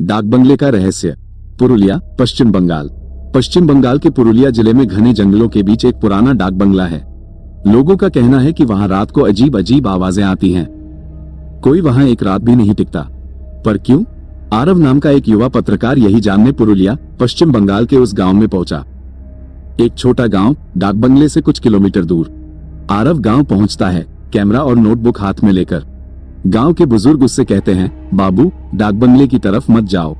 डाक बंगले का रहस्य। पुरुलिया, पश्चिम बंगाल। पश्चिम बंगाल के पुरुलिया जिले में घने जंगलों के बीच एक पुराना डाक बंगला है। लोगों का कहना है कि वहां रात को अजीब अजीब आवाजें आती हैं। कोई वहां एक रात भी नहीं टिकता। पर क्यों? आरव नाम का एक युवा पत्रकार यही जानने पुरुलिया, पश्चिम बंगाल के उस गांव में पहुंचा। एक छोटा गांव, डाक बंगले से कुछ किलोमीटर दूर। आरव गांव पहुंचता है, कैमरा और नोटबुक हाथ में लेकर। गांव के बुजुर्ग उससे कहते हैं, बाबू, डाक बंगले की तरफ मत जाओ,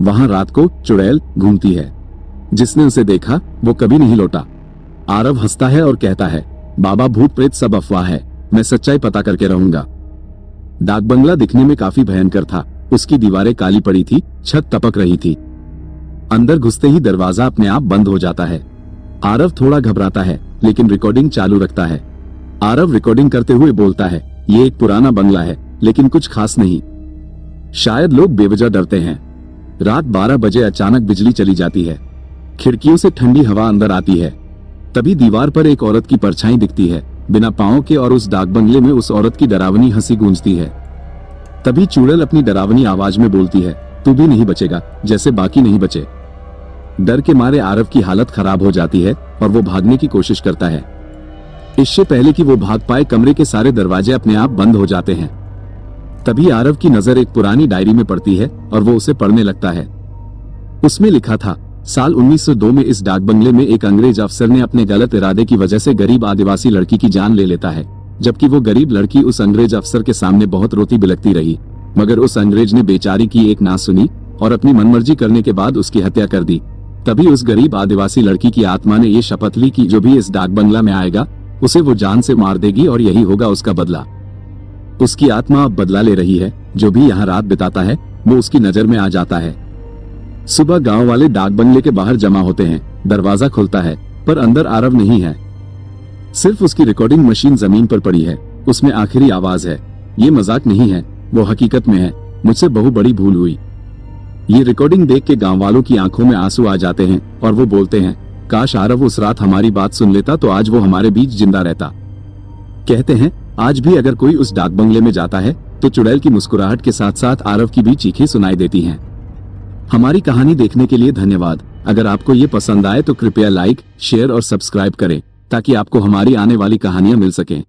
वहां रात को चुड़ैल घूमती है। जिसने उसे देखा वो कभी नहीं लौटा। आरव हंसता है और कहता है, बाबा, भूत प्रेत सब अफवाह है, मैं सच्चाई पता करके रहूंगा। डाक बंगला दिखने में काफी भयंकर था। उसकी दीवारें काली पड़ी थी, छत टपक रही थी। अंदर घुसते ही दरवाजा अपने आप बंद हो जाता है। आरव थोड़ा घबराता है, लेकिन रिकॉर्डिंग चालू रखता है। आरव रिकॉर्डिंग करते हुए बोलता है, ये एक पुराना बंगला है, लेकिन कुछ खास नहीं। शायद लोग बेवजह डरते हैं। रात 12 बजे अचानक बिजली चली जाती है। खिड़कियों से ठंडी हवा अंदर आती है। तभी दीवार पर एक औरत की परछाई दिखती है, बिना पांव के, और उस डाक बंगले में उस औरत की डरावनी हंसी गूंजती है। तभी चुड़ैल अपनी डरावनी आवाज में बोलती है, तू भी नहीं बचेगा, जैसे बाकी नहीं बचे। डर के मारे आरव की हालत खराब हो जाती है और वो भागने की कोशिश करता है। इससे पहले कि वो भाग पाए, कमरे के सारे दरवाजे अपने आप बंद हो जाते हैं। तभी आरव की नजर एक पुरानी डायरी में पड़ती है और वो उसे पढ़ने लगता है। उसमें लिखा था, साल 1902 में इस डाक बंगले में एक अंग्रेज अफसर ने अपने गलत इरादे की वजह से गरीब आदिवासी लड़की की जान ले लेता है। जबकि वो गरीब लड़की उस अंग्रेज अफसर के सामने बहुत रोती बिलखती रही, मगर उस अंग्रेज ने बेचारी की एक ना सुनी और अपनी मनमर्जी करने के बाद उसकी हत्या कर दी। तभी उस गरीब आदिवासी लड़की की आत्मा ने ये शपथ ली कि जो भी इस डाक बंगला में आएगा उसे वो जान से मार देगी और यही होगा उसका बदला। उसकी आत्मा अब बदला ले रही है। जो भी यहाँ रात बिताता है वो उसकी नजर में आ जाता है। सुबह गांव वाले डाक बंगले के बाहर जमा होते हैं। दरवाजा खुलता है, पर अंदर आरव नहीं है। सिर्फ उसकी रिकॉर्डिंग मशीन जमीन पर पड़ी है। उसमें आखिरी आवाज है, ये मजाक नहीं है, वो हकीकत में है, मुझसे बहुत बड़ी भूल हुई। ये रिकॉर्डिंग देख के गांव वालों की आंखों में आंसू आ जाते हैं और वो बोलते हैं, काश आरव उस रात हमारी बात सुन लेता तो आज वो हमारे बीच जिंदा रहता। कहते हैं, आज भी अगर कोई उस डाक बंगले में जाता है तो चुड़ैल की मुस्कुराहट के साथ साथ आरव की भी चीखें सुनाई देती हैं। हमारी कहानी देखने के लिए धन्यवाद। अगर आपको ये पसंद आए तो कृपया लाइक, शेयर और सब्सक्राइब करें ताकि आपको हमारी आने वाली कहानियां मिल सकें।